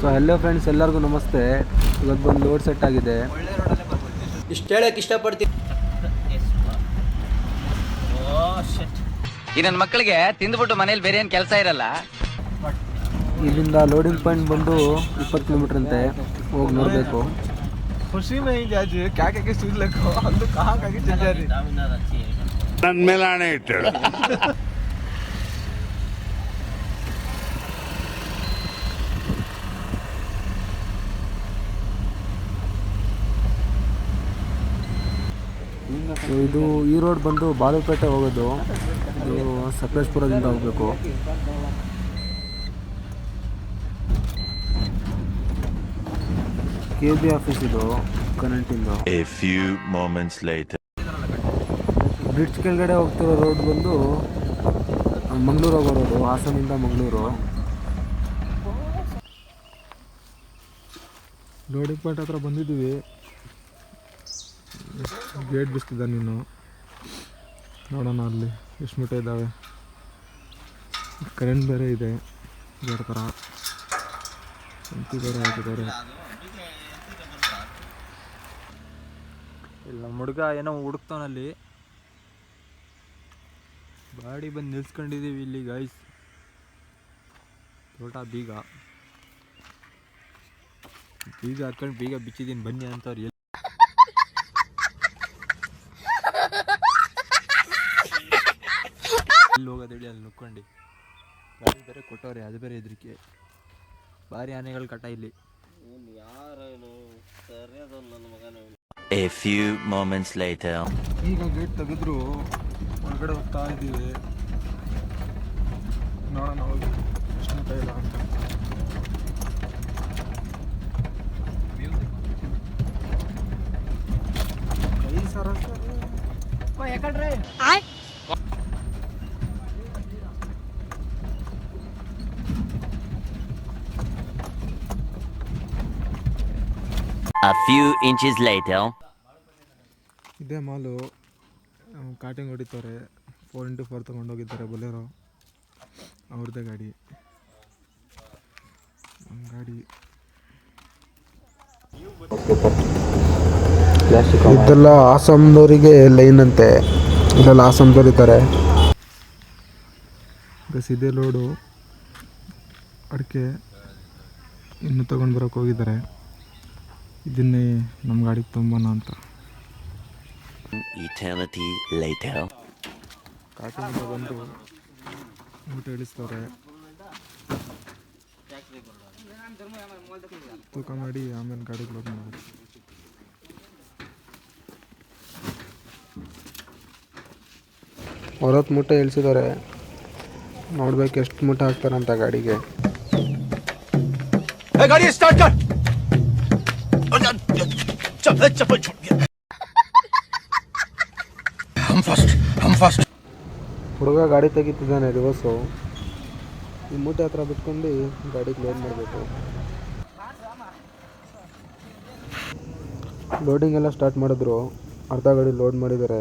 So hello friends, ಎಲ್ಲರಿಗೂ ನಮಸ್ತೆ. ಇವತ್ತು ಬಂದು ಲೋಡ್ ಸೆಟ್ ಆಗಿದೆ. ಇಷ್ಟು ಹೇಳಕ್ಕೆ ಇಷ್ಟಪಡ್ತೀನಿ. ಈ ನನ್ನ ಮಕ್ಕಳಿಗೆ ತಿಂದ್ಬಿಟ್ಟು ಮನೇಲಿ ಬೇರೆ ಏನು ಕೆಲಸ ಇರಲ್ಲ. ಇಲ್ಲಿಂದ ಲೋಡಿಂಗ್ ಪಾಯಿಂಟ್ ಬಂದು 20 ಕಿಲೋಮೀಟರ್ ಅಂತೆ. ಹೋಗಿ ನೋಡಬೇಕು. खुशी में ही जाजी क्या क्या के सूद लगा हम तो कहां कहां के चल जा रहे ನನ್ನ ಮೇಲೆ ಆಣೆ ಇಟ್ಟಳು. ಇದು ಈ ರೋಡ್ ಬಂದು ಬಾಲುಪೇಟೆ ಹೋಗೋದು. ಇದು ಸಕಲೇಶ್ಪುರದಿಂದ ಹೋಗಬೇಕು. KB ಆಫೀಸ್ ಇದು ಕರೆಂಟಿಂದು. A few moments later. Bridge ಕೆಳಗಡೆ ಹೋಗ್ತಿರೋ ರೋಡ್ ಬಂದು ಮಂಗಳೂರು ಹೋಗೋ ರೋಡು, ಹಾಸನಿಂದ ಮಂಗಳೂರು. ಲೋಡಿಂಗ್ ಪಾಯಿಂಟ್ ಹತ್ರ ಬಂದಿದ್ದೀವಿ. ಗೇಟ್ ಬಿಸ್ತಿದ್ದ ನೀನು ನೋಡೋಣ ಅಲ್ಲಿ ಎಷ್ಟು ಮೀಟರ್ ಇದ್ದಾವೆ. ಕರೆಂಟ್ ಬೇರೆ ಇದೆ ಬೇರೆ ಥರ ಅಂತಿ ಬೇರೆ ಹಾಕಿದ್ದಾರೆ. ಇಲ್ಲ ಹುಡುಗ ಏನೋ ಹುಡುಕ್ತಾನಲ್ಲಿ ಗಾಡಿ ಬಂದು ನಿಲ್ಸ್ಕೊಂಡಿದ್ದೀವಿ ಇಲ್ಲಿ ಗೈಸ್. ತೋಟ ಬೀಗ ಹಾಕೊಂಡು ಬೀಗ ಬಿಚ್ಚಿದ್ದೀನಿ ಬನ್ನಿ ಅಂತವ್ರು. ಎಲ್ಲಿ ಹೋಗೋದೇಳಿ ಅಲ್ಲಿ ನುಕ್ಕೊಂಡು ಗಾಡಿ ಬೇರೆ ಕೊಟ್ಟವ್ರೆ, ಅದು ಬೇರೆ ಹೆದರಿಕೆ. ಭಾರಿ ಆನೆಗಳು ಕಟ್ಟ ಇಲ್ಲಿ. A few moments later. ಈಗ ಗೇಟ್ ತೆಗೆದ್ರು ಒಳಗಡೆ ಹೋಗ್ತಾ ಇದ್ದೀವಿ. ನೋಡೋಣ ಹೋಗಿ ಎಷ್ಟು ಮಟ್ಟ ಇಲ್ಲ ಅಂತ. ಕೈ ಸರ A few inches later. ಇದೇ ಮಾಲು. ಕಾಟಿಂಗ್ ಹೊಡಿತಾರೆ. 4x4 ತೊಗೊಂಡೋಗಿದ್ದಾರೆ Bolero. ಅವ್ರದ್ದೇ ಗಾಡಿ. ಇದೆಲ್ಲ ಆಸಾಮ್ದವರಿಗೆ ಲೈನ್ ಅಂತೆ. ಇದೆಲ್ಲ ಆಸಾಮ್ದವ್ರು ಇದ್ದಾರೆ. ಬಸ್ ಇದೇ ಲೋಡು ಅಡಿಕೆ ಇನ್ನು ತೊಗೊಂಡು ಬರೋಕ್ಕೆ ಹೋಗಿದ್ದಾರೆ. ಇದನ್ನೇ ನಮ್ಮ ಗಾಡಿಗೆ ತೊಂಬೋಣ ಅಂತ. Eternity later. ಕಾಟಿಂದ ಬಂದು ಊಟ ಇಳಿಸ್ತವ್ರೆ. ತೂಕ ಮಾಡಿ ಆಮೇಲೆ ಗಾಡಿಗೆ ಲೋಡ್ ಮಾಡೋದು. ಹೊರತ್ತು ಮೂಟೆ ಇಳಿಸಿದ್ದಾರೆ. ನೋಡ್ಬೇಕು ಎಷ್ಟು ಮೂಟೆ ಹಾಕ್ತಾರಂತ ಗಾಡಿಗೆ. ಗಾಡಿ ಸ್ಟಾರ್ಟ್ ಕರ್. ಹುಡುಗ ಗಾಡಿ ತೆಗಿತಿದ್ದಾನೆ ರಿವರ್ಸು. ಈ ಮೂಟೆ ಹತ್ರ ಬಿಟ್ಕೊಂಡು ಗಾಡಿಗೆ ಲೋಡ್ ಮಾಡಬೇಕು. ಲೋಡಿಂಗ್ ಎಲ್ಲ ಸ್ಟಾರ್ಟ್ ಮಾಡಿದ್ರು. ಅರ್ಧ ಗಾಡಿ ಲೋಡ್ ಮಾಡಿದ್ದಾರೆ.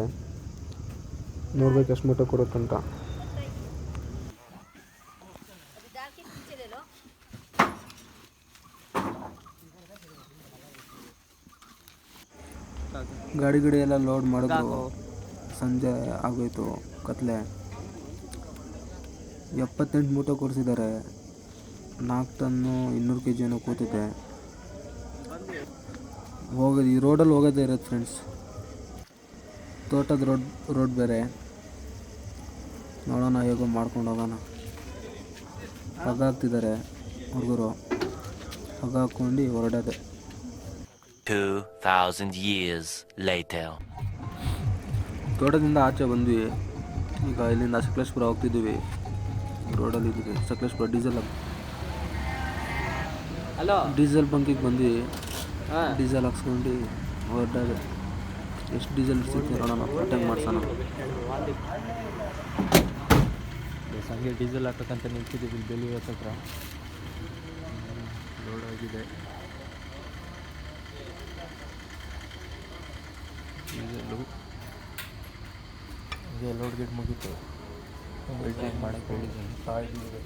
ನೋಡ್ಬೇಕು ಎಷ್ಟು ಮೂಟೆ ಕೊಡುತ್ತಂತ. ಗಾಡಿ ಎಲ್ಲ ಲೋಡ್ ಮಾಡಿದ್ರು. ಸಂಜೆ ಆಗೋಯ್ತು, ಕತ್ಲೆ. 78 ಮೂಟೆ ಕೊಡಿಸಿದ್ದಾರೆ. 4 ಟನ್ನು 200 kg ಏನೋ ಕೂತಿದೆ. ಹೋಗೋದು ಈ ರೋಡಲ್ಲಿ ಹೋಗೋದೇ ಇರೋದು ಫ್ರೆಂಡ್ಸ್. ತೋಟದ ರೋಡ್ ಬೇರೆ. ನೋಡೋಣ ಹೇಗೋ ಮಾಡ್ಕೊಂಡು ಹೋಗೋಣ. ಹಗ್ಗ ಹಾಕ್ತಿದ್ದಾರೆ ಹುಡುಗರು. ಹಗ್ಗ ಹಾಕ್ಕೊಂಡು ಹೊರಡೋದೆ. 2000 years later. ತೋಟದಿಂದ ಆಚೆ ಬಂದ್ವಿ. ಈಗ ಇಲ್ಲಿಂದ ಸಕಲೇಶ್ಪುರ ಹೋಗ್ತಿದ್ದೀವಿ. ರೋಡಲ್ಲಿ ಇದ್ದೀವಿ. ಸಕಲೇಶ್ಪುರ ಡೀಸೆಲ್ ಬಂಕಿಗೆ ಬಂದ್ವಿ. ಡೀಸೆಲ್ ಹಾಕ್ಸ್ಕೊಂಡು ಹೊರಡೋದೆ. ಎಷ್ಟು ಡೀಸೆಲ್ ಸಿಗ್ತೀವಿ ನೋಡೋಣ, ಅಟೆಂಡ್ ಮಾಡ್ಸೋಣ. ಹಂಗೆ ಡೀಸೆಲ್ ಹಾಕಕ್ಕಂತ ನಿಲ್ಸಿದ್ದೀವಿ ಬೆಲ್ಲಿ ಹತ್ರ. ಲೋಡ್ ಆಗಿದೆ ಡೀಸೆಲ್ಲು. ಹಂಗೆ ಲೋಡ್ ಗೇಟ್ ಮುಗೀತು. ವೆಲ್ಡಿಂಗ್ ಮಾಡೋಕ್ಕೆ ಹೇಳಿದ್ದೀನಿ. ಕಾಯ್ದಿದೆ.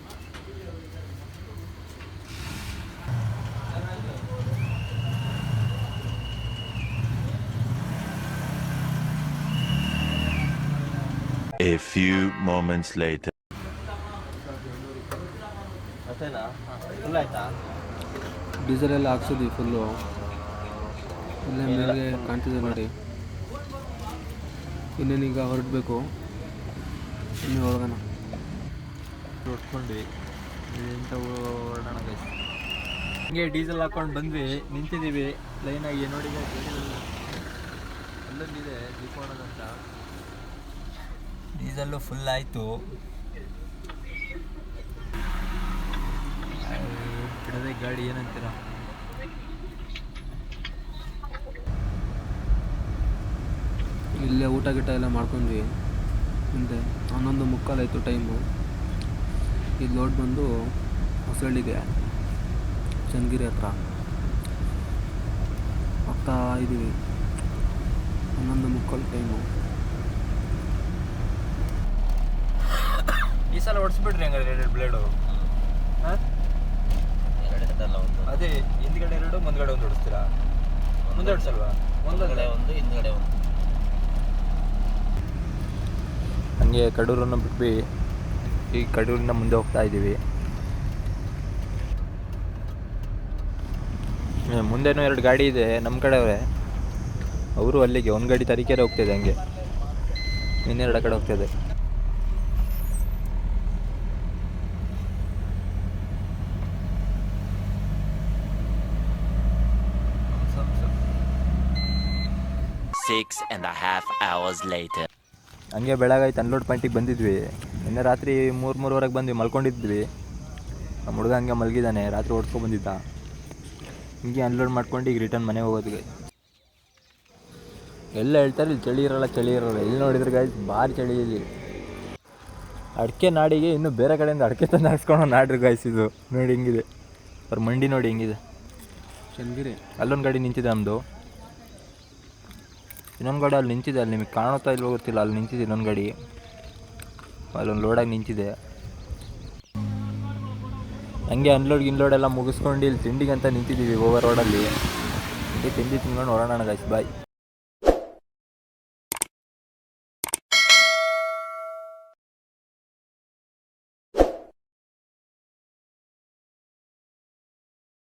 A few moments later. Diesel ಎಲ್ಲ ಹಾಕ್ಸಿದ್ವಿ ಫುಲ್ಲು. ಇಲ್ಲೇ ಮೇಲೆ ಕಾಣ್ತಿದೆ ನೋಡಿ. ಇನ್ನೇನೀಗ ಹೊರಡಬೇಕು, ಇನ್ನೂ ಹೊರಗೋಣ. ಹೊಡ್ಕೊಂಡ್ವಿ ಇಲ್ಲಿಂದ ಹೊರಡೋಣ ಗೈಸ್. ಹಿಂಗೆ ಡೀಸೆಲ್ ಹಾಕ್ಕೊಂಡು ಬಂದ್ವಿ, ನಿಂತಿದ್ದೀವಿ ಲೈನಾಗಿ. ನೋಡಿ ಅಲ್ಲೊಂದಿದೆ ದೀಪೋಣದಂತ. ಡೀಸೆಲ್ಲು ಫುಲ್ ಆಯಿತು. ಬಿಡದೆ ಗಾಡಿ ಏನಂತೀರ? ಇಲ್ಲೇ ಊಟ ಗಿಟ ಎಲ್ಲ ಮಾಡ್ಕೊಂಡ್ವಿ. ಮುಂದೆ 11:45 ಆಯಿತು ಟೈಮು. ಇದು ಲೋಡ್ ಬಂದು ಹೊಸಳ್ಳಿಗೆ, ಚನ್ನಗಿರಿ ಹತ್ರ ಹೋಗ್ತಾ ಇದ್ದೀವಿ. 11:45 ಟೈಮು. ಈ ಸಲ ಹೊಡ್ಸ್ಬಿಡ್ರಿ ಹಂಗಾದ್ರೆ 2 ಬ್ಲೇಡು. ಹಾಂ, ಅದೇ ಹಿಂದ್ಗಡೆ 2 ಮುಂದ್ಗಡೆ 1 ಹೊಡಿಸ್ತೀರಾ? ಮುಂದೆ ಹೊಡ್ಸಲ್ವಾ? ಮುಂದ್ಗಡೆ 1 ಹಿಂದ್ಗಡೆ 1. ಹಂಗೆ ಕಡೂರನ್ನು ಬಿಟ್ವಿ. ಈ ಕಡೂರಿನ ಮುಂದೆ ಹೋಗ್ತಾ ಇದ್ದೀವಿ. ಮುಂದೆನೂ 2 ಗಾಡಿ ಇದೆ ನಮ್ಮ ಕಡೆಯವರೇ. ಅವರು ಅಲ್ಲಿಗೆ ಒಂದು ಗಾಡಿ ತರೀಕೆರೆ ಹೋಗ್ತಿದೆ, ಹಂಗೆ ಇನ್ನೆರಡು ಕಡೆ ಹೋಗ್ತಿದೆ. Six and a half hours later. ಹಂಗೆ ಬೆಳಗಾಯ್ತು, ಅನ್ಲೋಡ್ ಪಾಯಿಂಟಿಗೆ ಬಂದಿದ್ವಿ. ನಿನ್ನೆ ರಾತ್ರಿ 3-3:30 ಬಂದ್ವಿ, ಮಲ್ಕೊಂಡಿದ್ವಿ. ನಮ್ಮ ಹುಡುಗ ಹಂಗೆ ಮಲಗಿದ್ದಾನೆ, ರಾತ್ರಿ ಓಡಿಸ್ಕೊ ಬಂದಿದ್ದ. ಹಿಂಗೆ ಅನ್ಲೋಡ್ ಮಾಡ್ಕೊಂಡು ಈಗ ರಿಟರ್ನ್ ಮನೆಗೆ ಹೋಗೋದು. ಎಲ್ಲ ಹೇಳ್ತಾರೆ ಇಲ್ಲಿ ಚಳಿ ಇರೋಲ್ಲ, ಇಲ್ಲಿ ನೋಡಿದ್ರೆ ಗಾಯ್ಸ್ ಭಾರಿ ಚಳಿ ಇಲ್ಲಿ. ಅಡಿಕೆ ನಾಡಿಗೆ ಇನ್ನೂ ಬೇರೆ ಕಡೆಯಿಂದ ಅಡಿಕೆ ತಂದು ಹಾಕ್ಸ್ಕೊಂಡು ನಾಡ್ರಿ ಗಾಯ್ಸ್. ಇದು ನೋಡಿ ಹಿಂಗಿದೆ, ಅವ್ರ ಮಂಡಿ ನೋಡಿ ಹೆಂಗಿದೆ. ಚನ್ನಗಿರಿ ಅಲ್ಲೊಂದು ಗಾಡಿ ನಿಂತಿದೆ ನಮ್ಮದು, ಇನ್ನೊಂದು ಗಾಡಿ ಅಲ್ಲಿ ನಿಂತಿದೆ. ಅಲ್ಲಿ ನಿಮಗೆ ಕಾಣುತ್ತಾ ಇಲ್ವೋ ಗೊತ್ತಿಲ್ಲ, ಅಲ್ಲಿ ನಿಂತಿದೆ ಇನ್ನೊಂದು ಗಾಡಿ. ಅಲ್ಲೊಂದು ಲೋಡಾಗಿ ನಿಂತಿದೆ. ಹಂಗೆ ಅನ್ಲೋಡ್ ಎಲ್ಲ ಮುಗಿಸ್ಕೊಂಡು ಇಲ್ಲಿ ತಿಂಡಿಗೆ ಅಂತ ನಿಂತಿದ್ದೀವಿ ಓವರ್ ರೋಡಲ್ಲಿ. ತಿಂಡಿ ತಿಂದ್ಕೊಂಡು ಹೊರೋಣ ಗಾಯ್ಸ್. ಬಾಯ್.